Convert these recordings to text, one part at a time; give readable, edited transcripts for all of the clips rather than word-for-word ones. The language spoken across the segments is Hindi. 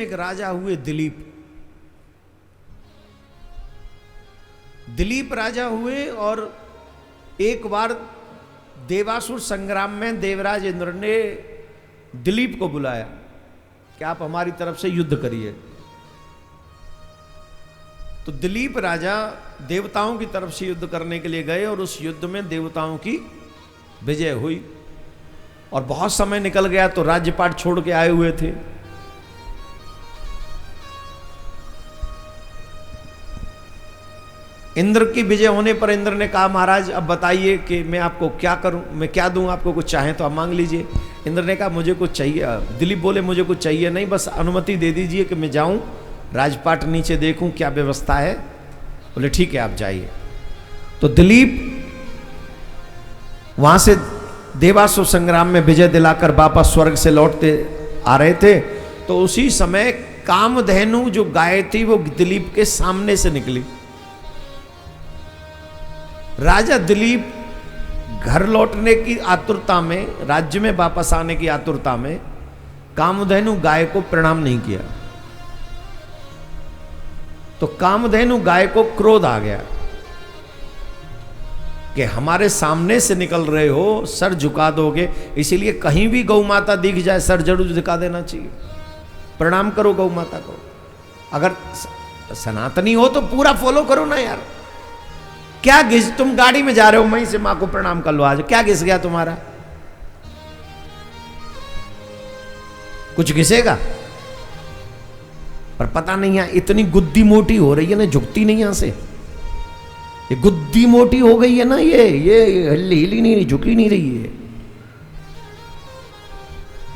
में एक राजा हुए दिलीप। दिलीप राजा हुए और एक बार देवासुर संग्राम में देवराज इंद्र ने दिलीप को बुलाया कि आप हमारी तरफ से युद्ध करिए। तो दिलीप राजा देवताओं की तरफ से युद्ध करने के लिए गए और उस युद्ध में देवताओं की विजय हुई और बहुत समय निकल गया तो राज्यपाट छोड़ के आए हुए थे। इंद्र की विजय होने पर इंद्र ने कहा महाराज अब बताइए कि मैं आपको क्या करूं, मैं क्या दूं आपको, कुछ चाहें तो आप मांग लीजिए। इंद्र ने कहा मुझे कुछ चाहिए। दिलीप बोले मुझे कुछ चाहिए नहीं, बस अनुमति दे दीजिए कि मैं जाऊं राजपाट नीचे देखूं क्या व्यवस्था है। बोले ठीक है आप जाइए। तो दिलीप वहां से देवासुर संग्राम में विजय दिलाकर वापस स्वर्ग से लौटते आ रहे थे तो उसी समय कामधेनु जो गाय थी वो दिलीप के सामने से निकली। राजा दिलीप घर लौटने की आतुरता में, राज्य में वापस आने की आतुरता में कामधेनु गाय को प्रणाम नहीं किया। तो कामधेनु गाय को क्रोध आ गया कि हमारे सामने से निकल रहे हो, सर झुका दोगे, इसीलिए कहीं भी गौ माता दिख जाए सर जरूर झुका देना चाहिए, प्रणाम करो गौ माता को। अगर सनातनी हो तो पूरा फॉलो करो ना यार। क्या घिस, तुम गाड़ी में जा रहे हो वहीं से मां को प्रणाम कर लो। आज क्या घिस गया तुम्हारा? कुछ घिसेगा पर पता नहीं है इतनी गुद्दी मोटी हो रही है ना, झुकती नहीं यहां से। ये गुद्दी मोटी हो गई है ना, ये हिली नहीं, झुकी नहीं रही है।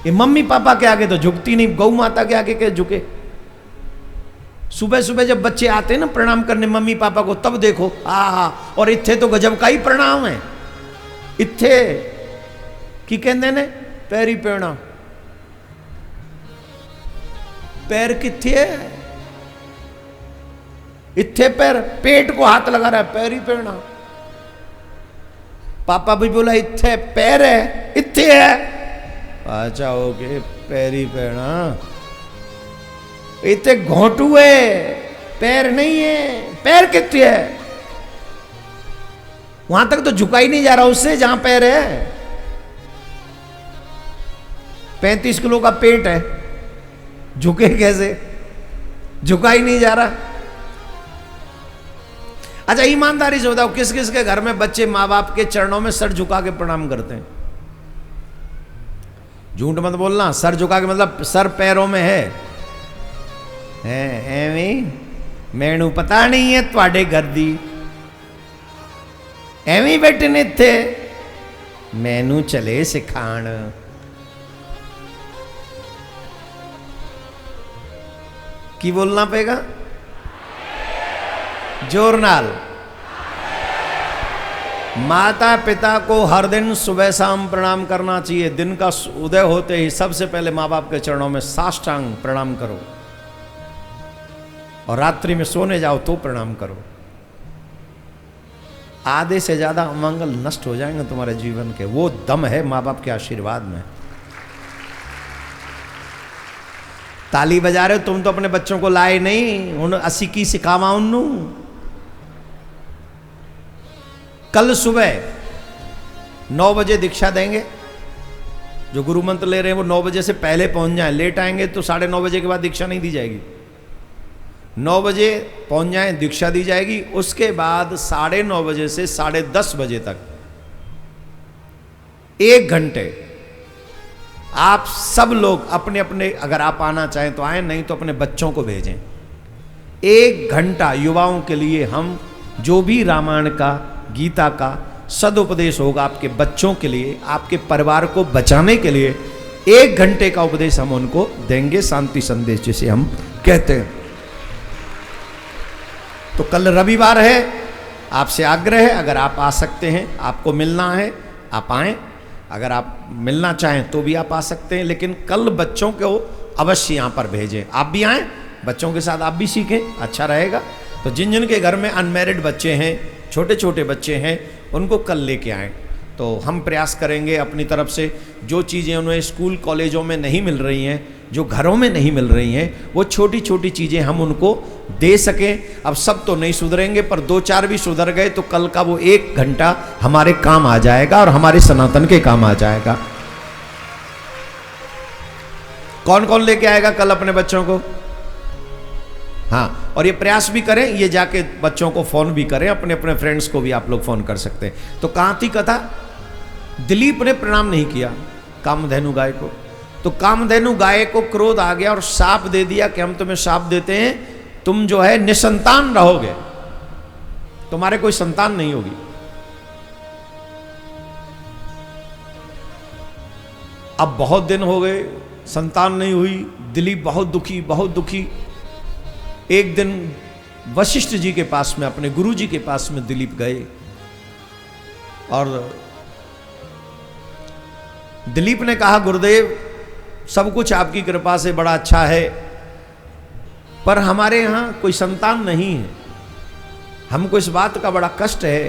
ये मम्मी पापा के आगे तो झुकती नहीं, गौ माता के आगे क्या झुके। सुबह सुबह जब बच्चे आते हैं ना प्रणाम करने मम्मी पापा को, तब देखो आहा। और इत्थे तो गजब का ही प्रणाम है। इत्थे की कहते ने पैरी पैना, पैर किथे है? इत्थे पैर, पेट को हाथ लगा रहा है, पैरी पैना। पापा भी बोला इत्थे पैर है, इत्थे है, अच्छा ओके पैरी पैना। इतने घोटू है, पैर नहीं है, पैर कितने है? वहां तक तो झुका ही नहीं जा रहा उससे जहां पैर है। 35 किलो का पेट है, झुके कैसे? झुका ही नहीं जा रहा। अच्छा ईमानदारी से बताओ किस किस के घर में बच्चे माँ बाप के चरणों में सर झुका के प्रणाम करते हैं? झूठ मत बोलना। सर झुका के मतलब सर पैरों में है एवं मैनू पता नहीं है थोड़े घर दी एवं बैठे ने थे, मैनू चले सिखाण। की बोलना पेगा जोर नाल। माता पिता को हर दिन सुबह शाम प्रणाम करना चाहिए। दिन का उदय होते ही सबसे पहले माँ बाप के चरणों में साष्टांग प्रणाम करो और रात्रि में सोने जाओ तो प्रणाम करो। आधे से ज्यादा अमंगल नष्ट हो जाएंगे तुम्हारे जीवन के। वो दम है माँ बाप के आशीर्वाद में। ताली बजा रहे हो तुम तो अपने बच्चों को लाए नहीं, उन असी की सिखावा उन्नू। कल सुबह 9 बजे दीक्षा देंगे। जो गुरु मंत्र ले रहे हैं वो 9 बजे से पहले पहुंच जाएं। लेट आएंगे तो 9:30 बजे के बाद दीक्षा नहीं दी जाएगी। 9 बजे पहुंच जाएं, दीक्षा दी जाएगी। उसके बाद 9:30 बजे से 10:30 बजे तक 1 घंटे आप सब लोग अपने अपने, अगर आप आना चाहें तो आए, नहीं तो अपने बच्चों को भेजें। 1 घंटा युवाओं के लिए हम जो भी रामायण का, गीता का सदुपदेश होगा आपके बच्चों के लिए, आपके परिवार को बचाने के लिए 1 घंटे का उपदेश हम उनको देंगे। शांति संदेश जिसे हम कहते हैं। तो कल रविवार है, आपसे आग्रह है अगर आप आ सकते हैं, आपको मिलना है आप आएं। अगर आप मिलना चाहें तो भी आप आ सकते हैं, लेकिन कल बच्चों को अवश्य यहाँ पर भेजें। आप भी आएं, बच्चों के साथ आप भी सीखें, अच्छा रहेगा। तो जिन जिन के घर में अनमैरिड बच्चे हैं, छोटे छोटे बच्चे हैं, उनको कल लेके आएं। तो हम प्रयास करेंगे अपनी तरफ से, जो चीज़ें उन्हें स्कूल कॉलेजों में नहीं मिल रही हैं, जो घरों में नहीं मिल रही हैं, वो छोटी छोटी चीज़ें हम उनको दे सकें। अब सब तो नहीं सुधरेंगे, पर 2-4 भी सुधर गए तो कल का वो 1 घंटा हमारे काम आ जाएगा और हमारे सनातन के काम आ जाएगा। कौन कौन लेके आएगा कल अपने बच्चों को? हाँ, और ये प्रयास भी करें, ये जाके बच्चों को फोन भी करें, अपने अपने फ्रेंड्स को भी आप लोग फोन कर सकते हैं। तो कहाँ थी कथा? दिलीप ने प्रणाम नहीं किया कामधेनु गाय को, तो कामधेनु गाय को क्रोध आ गया और शाप दे दिया कि हम तुम्हें शाप देते हैं, तुम जो है निसंतान रहोगे, तुम्हारे कोई संतान नहीं होगी। अब बहुत दिन हो गए, संतान नहीं हुई, दिलीप बहुत दुखी, बहुत दुखी। एक दिन वशिष्ठ जी के पास में, अपने गुरु जी के पास में दिलीप गए और दिलीप ने कहा, गुरुदेव सब कुछ आपकी कृपा से बड़ा अच्छा है, पर हमारे यहां कोई संतान नहीं है। हमको इस बात का बड़ा कष्ट है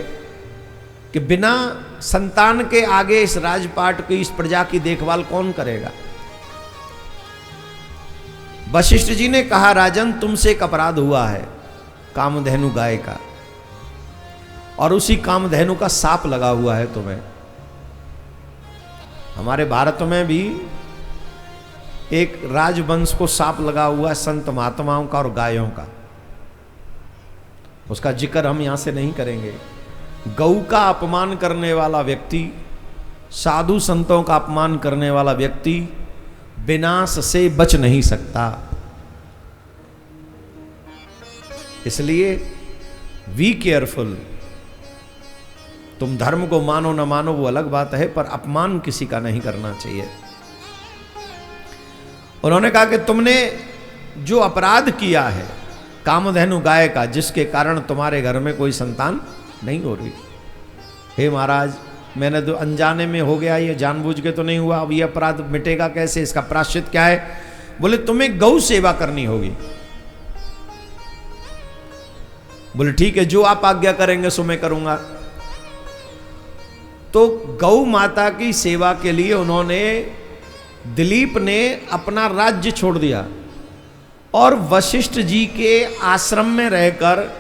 कि बिना संतान के आगे इस राजपाट की, इस प्रजा की देखभाल कौन करेगा। वशिष्ठ जी ने कहा, राजन तुमसे एक अपराध हुआ है कामधेनु गाय का, और उसी कामधेनु का साप लगा हुआ है तुम्हें। हमारे भारत में भी एक राजवंश को साप लगा हुआ है, संत महात्माओं का और गायों का। उसका जिक्र हम यहां से नहीं करेंगे। गौ का अपमान करने वाला व्यक्ति, साधु संतों का अपमान करने वाला व्यक्ति विनाश से बच नहीं सकता। इसलिए बी केयरफुल। तुम धर्म को मानो न मानो वो अलग बात है, पर अपमान किसी का नहीं करना चाहिए। उन्होंने कहा कि तुमने जो अपराध किया है कामधेनु गाय का, जिसके कारण तुम्हारे घर में कोई संतान नहीं हो रही, हे महाराज मैंने तो अनजाने में हो गया, ये जानबूझ के तो नहीं हुआ, अब ये अपराध मिटेगा कैसे, इसका प्रायश्चित क्या है? बोले तुम्हें गौ सेवा करनी होगी। बोले ठीक है, जो आप आज्ञा करेंगे सो मैं करूंगा। तो गौ माता की सेवा के लिए उन्होंने, दिलीप ने अपना राज्य छोड़ दिया और वशिष्ठ जी के आश्रम में रहकर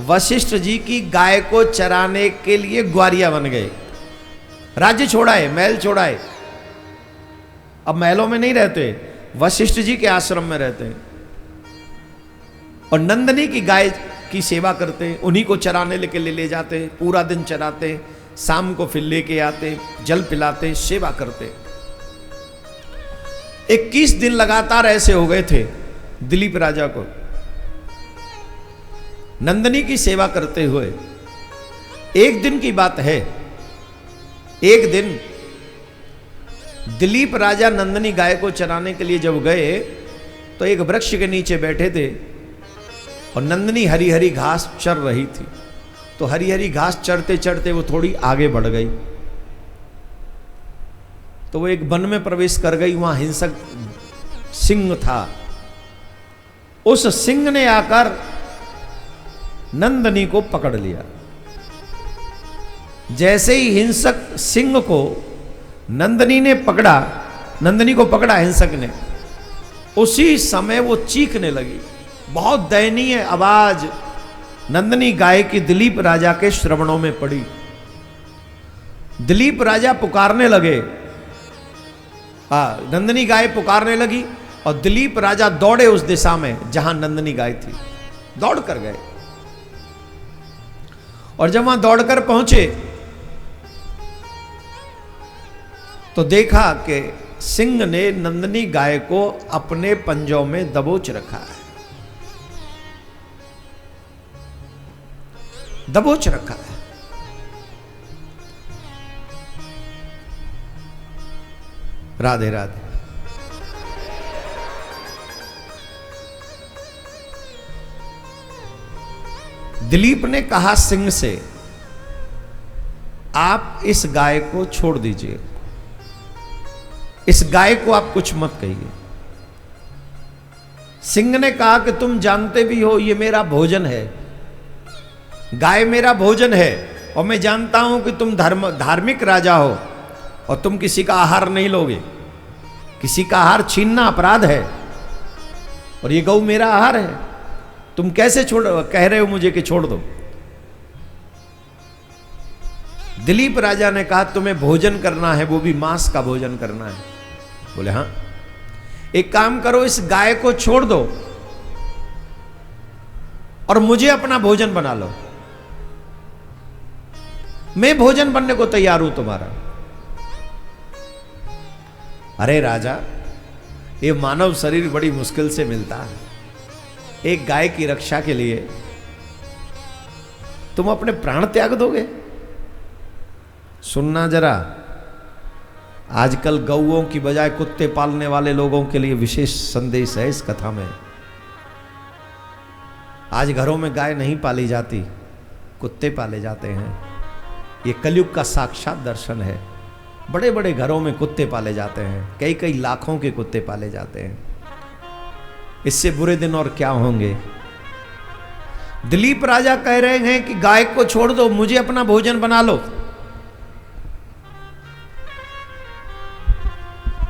वशिष्ठ जी की गाय को चराने के लिए ग्वारिया बन गए। राज्य छोड़ा है, महल छोड़ा है, अब महलों में नहीं रहते, वशिष्ठ जी के आश्रम में रहते हैं और नंदनी की गाय की सेवा करते हैं, उन्हीं को चराने लेके ले जाते हैं, पूरा दिन चराते, शाम को फिर लेके आते, जल पिलाते, सेवा करते। 21 दिन लगातार ऐसे हो गए थे दिलीप राजा को नंदनी की सेवा करते हुए। एक दिन की बात है, एक दिन दिलीप राजा नंदनी गाय को चराने के लिए जब गए तो एक वृक्ष के नीचे बैठे थे और नंदनी हरी हरी घास चर रही थी। तो हरी हरी घास चरते चरते वो थोड़ी आगे बढ़ गई, तो वो एक वन में प्रवेश कर गई। वहां हिंसक सिंह था, उस सिंह ने आकर नंदनी को पकड़ लिया। जैसे ही हिंसक सिंह को नंदनी ने पकड़ा, नंदनी को पकड़ा हिंसक ने, उसी समय वो चीखने लगी। बहुत दयनीय आवाज नंदनी गाय की दिलीप राजा के श्रवणों में पड़ी। दिलीप राजा पुकारने लगे, नंदनी गाय पुकारने लगी और दिलीप राजा दौड़े उस दिशा में जहां नंदनी गाय थी, दौड़ कर गए। और जब वहां दौड़कर पहुंचे तो देखा कि सिंह ने नंदनी गाय को अपने पंजों में दबोच रखा है, दबोच रखा है। राधे राधे। दिलीप ने कहा सिंह से, आप इस गाय को छोड़ दीजिए, इस गाय को आप कुछ मत कहिए। सिंह ने कहा कि तुम जानते भी हो ये मेरा भोजन है, गाय मेरा भोजन है, और मैं जानता हूं कि तुम धार्मिक राजा हो और तुम किसी का आहार नहीं लोगे। किसी का आहार छीनना अपराध है और ये गौ मेरा आहार है। तुम कैसे कह रहे हो मुझे कि छोड़ दो। दिलीप राजा ने कहा तुम्हें भोजन करना है, वो भी मांस का भोजन करना है। बोले हाँ, एक काम करो, इस गाय को छोड़ दो और मुझे अपना भोजन बना लो। मैं भोजन बनने को तैयार हूं तुम्हारा। अरे राजा, ये मानव शरीर बड़ी मुश्किल से मिलता है। एक गाय की रक्षा के लिए तुम अपने प्राण त्याग दोगे? सुनना जरा, आजकल गौओं की बजाय कुत्ते पालने वाले लोगों के लिए विशेष संदेश है इस कथा में। आज घरों में गाय नहीं पाली जाती, कुत्ते पाले जाते हैं। ये कलयुग का साक्षात दर्शन है। बड़े बड़े घरों में कुत्ते पाले जाते हैं, कई कई लाखों के कुत्ते पाले जाते हैं। इससे बुरे दिन और क्या होंगे। दिलीप राजा कह रहे हैं कि गाय को छोड़ दो, मुझे अपना भोजन बना लो।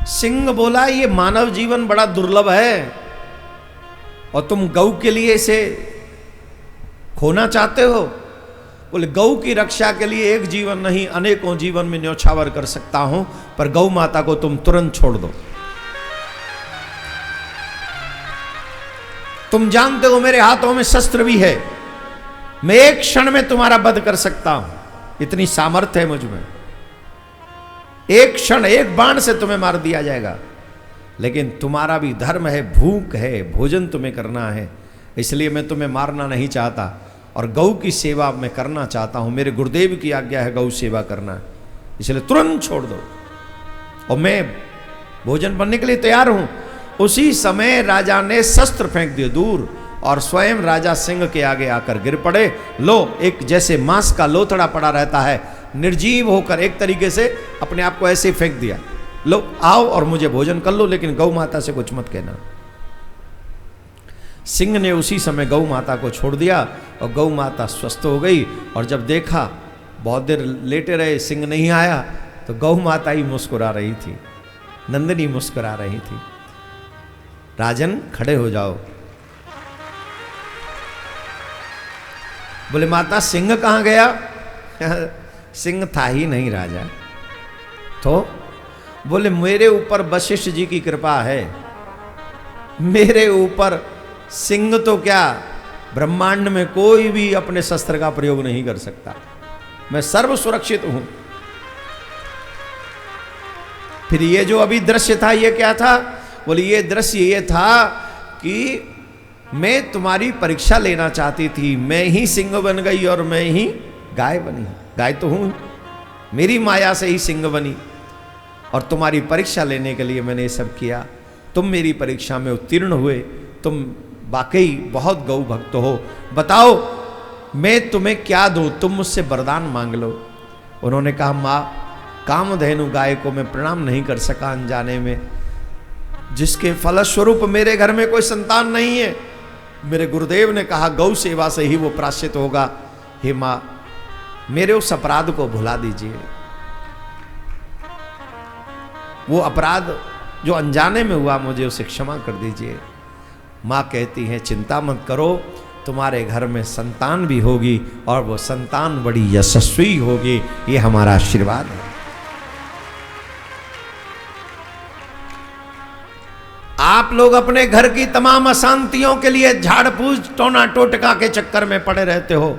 सिंह बोला ये मानव जीवन बड़ा दुर्लभ है और तुम गौ के लिए इसे खोना चाहते हो। बोले गौ की रक्षा के लिए एक जीवन नहीं अनेकों जीवन में न्यौछावर कर सकता हूं, पर गौ माता को तुम तुरंत छोड़ दो। तुम जानते हो मेरे हाथों में शस्त्र भी है, मैं एक क्षण में तुम्हारा वध कर सकता हूं, इतनी सामर्थ्य है मुझ में। एक क्षण, एक बाण से तुम्हें मार दिया जाएगा। लेकिन तुम्हारा भी धर्म है, भूख है, भोजन तुम्हें करना है, इसलिए मैं तुम्हें मारना नहीं चाहता और गौ की सेवा मैं करना चाहता हूं। मेरे गुरुदेव की आज्ञा है गौ सेवा करना, इसलिए तुरंत छोड़ दो और मैं भोजन बनने के लिए तैयार हूं। उसी समय राजा ने शस्त्र फेंक दिए दूर और स्वयं राजा सिंह के आगे आकर गिर पड़े। लो, एक जैसे मांस का लोथड़ा पड़ा रहता है, निर्जीव होकर एक तरीके से अपने आप को ऐसे फेंक दिया। लो आओ और मुझे भोजन कर लो, लेकिन गौ माता से कुछ मत कहना। सिंह ने उसी समय गौ माता को छोड़ दिया और गौ माता स्वस्थ हो गई। और जब देखा, बहुत देर लेटे रहे, सिंह नहीं आया, तो गौ माता ही मुस्कुरा रही थी, नंदिनी मुस्कुरा रही थी। राजन खड़े हो जाओ। बोले माता सिंह कहां गया? सिंह था ही नहीं राजा। तो बोले मेरे ऊपर वशिष्ठ जी की कृपा है, मेरे ऊपर सिंह तो क्या, ब्रह्मांड में कोई भी अपने शस्त्र का प्रयोग नहीं कर सकता, मैं सर्व सुरक्षित हूं। फिर ये जो अभी दृश्य था ये क्या था? बोले ये दृश्य ये था कि मैं तुम्हारी परीक्षा लेना चाहती थी, मैं ही सिंह बन गई और मैं ही गाय बनी। गाय तो हूं, मेरी माया से ही सिंह बनी और तुम्हारी परीक्षा लेने के लिए मैंने ये सब किया। तुम मेरी परीक्षा में उत्तीर्ण हुए, तुम वाकई बहुत गौ भक्त हो। बताओ मैं तुम्हें क्या दूं, तुम मुझसे वरदान मांग लो। उन्होंने कहा माँ, कामधेनु गाय को मैं प्रणाम नहीं कर सका अनजाने में, जिसके फलस्वरूप मेरे घर में कोई संतान नहीं है। मेरे गुरुदेव ने कहा गौ सेवा से ही वो प्राश्चित होगा। हे माँ, मेरे उस अपराध को भुला दीजिए, वो अपराध जो अनजाने में हुआ मुझे उसे क्षमा कर दीजिए। माँ कहती है चिंता मत करो, तुम्हारे घर में संतान भी होगी और वो संतान बड़ी यशस्वी होगी, ये हमारा आशीर्वाद है। आप लोग अपने घर की तमाम अशांतियों के लिए झाड़ फूस टोना टोटका के चक्कर में पड़े रहते हो।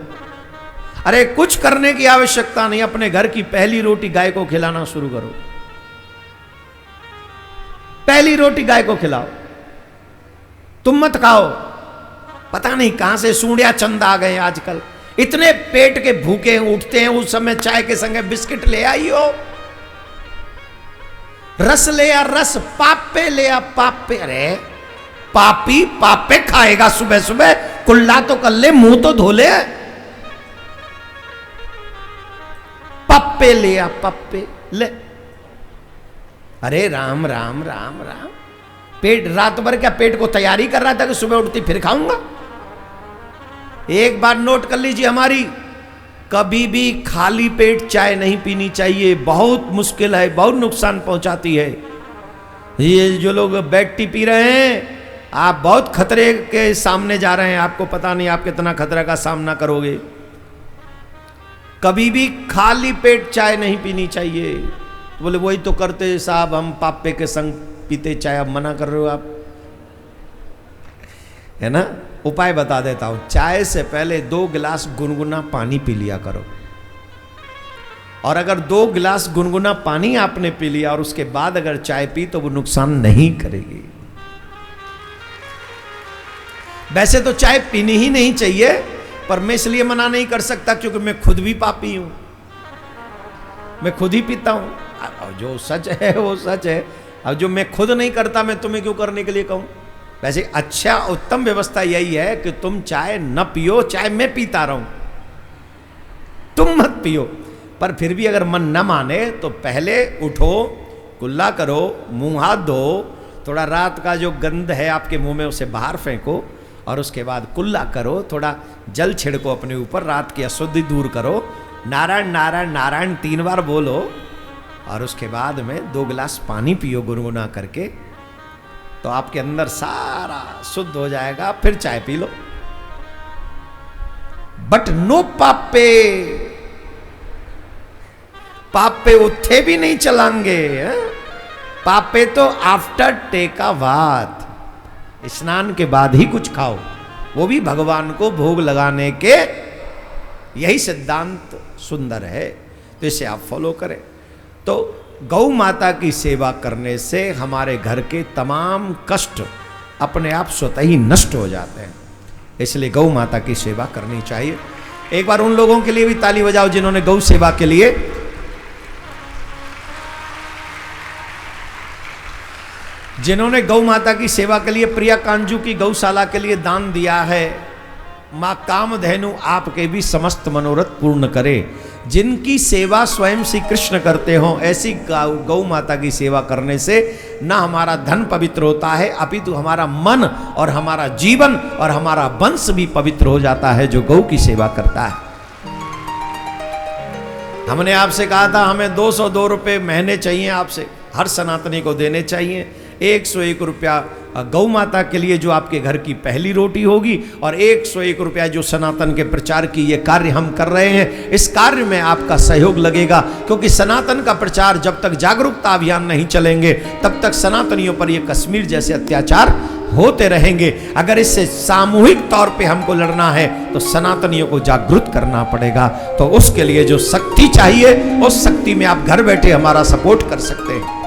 अरे कुछ करने की आवश्यकता नहीं, अपने घर की पहली रोटी गाय को खिलाना शुरू करो। पहली रोटी गाय को खिलाओ, तुम मत खाओ। पता नहीं कहां से सूंडिया चंद आ गए आजकल, इतने पेट के भूखे उठते हैं। उस समय चाय के संगे बिस्किट ले आई हो, रस ले आ रस, पापे ले आ पापे। अरे पापी पापे खाएगा सुबह सुबह, कुल्ला तो कर ले, मुंह तो धो ले। पप्पे ले आ पप्पे ले। अरे राम राम राम राम, पेट रात भर क्या पेट को तैयारी कर रहा था कि सुबह उठती फिर खाऊंगा। एक बार नोट कर लीजिए, हमारी कभी भी खाली पेट चाय नहीं पीनी चाहिए, बहुत मुश्किल है, बहुत नुकसान पहुंचाती है। ये जो लोग बेड टी पी रहे हैं, आप बहुत खतरे के सामने जा रहे हैं, आपको पता नहीं आप कितना खतरे का सामना करोगे। कभी भी खाली पेट चाय नहीं पीनी चाहिए। तो बोले वही तो करते साहब, हम पापे के संग पीते चाय, अब मना कर रहे हो आप, है ना। उपाय बता देता हूं, चाय से पहले 2 गिलास गुनगुना पानी पी लिया करो। और अगर 2 गिलास गुनगुना पानी आपने पी लिया और उसके बाद अगर चाय पी तो वो नुकसान नहीं करेगी। वैसे तो चाय पीनी ही नहीं चाहिए, पर मैं इसलिए मना नहीं कर सकता क्योंकि मैं खुद भी पापी हूं, मैं खुद ही पीता हूं। जो सच है वो सच है, अब जो मैं खुद नहीं करता मैं तुम्हें क्यों करने के लिए कहूं। वैसे अच्छा उत्तम व्यवस्था यही है कि तुम चाय न पियो, चाय मैं पीता रहूं, तुम मत पियो। पर फिर भी अगर मन न माने तो पहले उठो, कुल्ला करो, मुंह हाथ धो, थोड़ा रात का जो गंध है आपके मुंह में उसे बाहर फेंको, और उसके बाद कुल्ला करो, थोड़ा जल छिड़को अपने ऊपर, रात की अशुद्धि दूर करो, नारायण नारायण नारायण 3 बार बोलो, और उसके बाद में 2 गिलास पानी पियो गुनगुना करके, तो आपके अंदर सारा शुद्ध हो जाएगा। फिर चाय पी लो। बट नो पापे, पापे उठे भी नहीं चलाएंगे। पापे तो आफ्टर टेका वात, स्नान के बाद ही कुछ खाओ, वो भी भगवान को भोग लगाने के। यही सिद्धांत सुंदर है, तो इसे आप फॉलो करें। तो गौ माता की सेवा करने से हमारे घर के तमाम कष्ट अपने आप स्वतः ही नष्ट हो जाते हैं, इसलिए गौ माता की सेवा करनी चाहिए। एक बार उन लोगों के लिए भी ताली बजाओ जिन्होंने गौ सेवा के लिए, जिन्होंने गौ माता की सेवा के लिए प्रिया कांजू की गौशाला के लिए दान दिया है। मां कामधेनु आपके भी समस्त मनोरथ पूर्ण करे। जिनकी सेवा स्वयं श्री कृष्ण करते हो, ऐसी गौ माता की सेवा करने से ना हमारा धन पवित्र होता है, अपितु हमारा मन और हमारा जीवन और हमारा वंश भी पवित्र हो जाता है, जो गौ की सेवा करता है। हमने आपसे कहा था हमें 202 रुपये महीने चाहिए, आपसे हर सनातनी को देने चाहिए। 101 रुपया गौ माता के लिए जो आपके घर की पहली रोटी होगी, और 101 रुपया जो सनातन के प्रचार की ये कार्य हम कर रहे हैं, इस कार्य में आपका सहयोग लगेगा। क्योंकि सनातन का प्रचार जब तक जागरूकता अभियान नहीं चलेंगे तब तक सनातनियों पर ये कश्मीर जैसे अत्याचार होते रहेंगे। अगर इससे सामूहिक तौर पे हमको लड़ना है तो सनातनियों को जागरूक करना पड़ेगा। तो उसके लिए जो शक्ति चाहिए, उस शक्ति में आप घर बैठे हमारा सपोर्ट कर सकते हैं।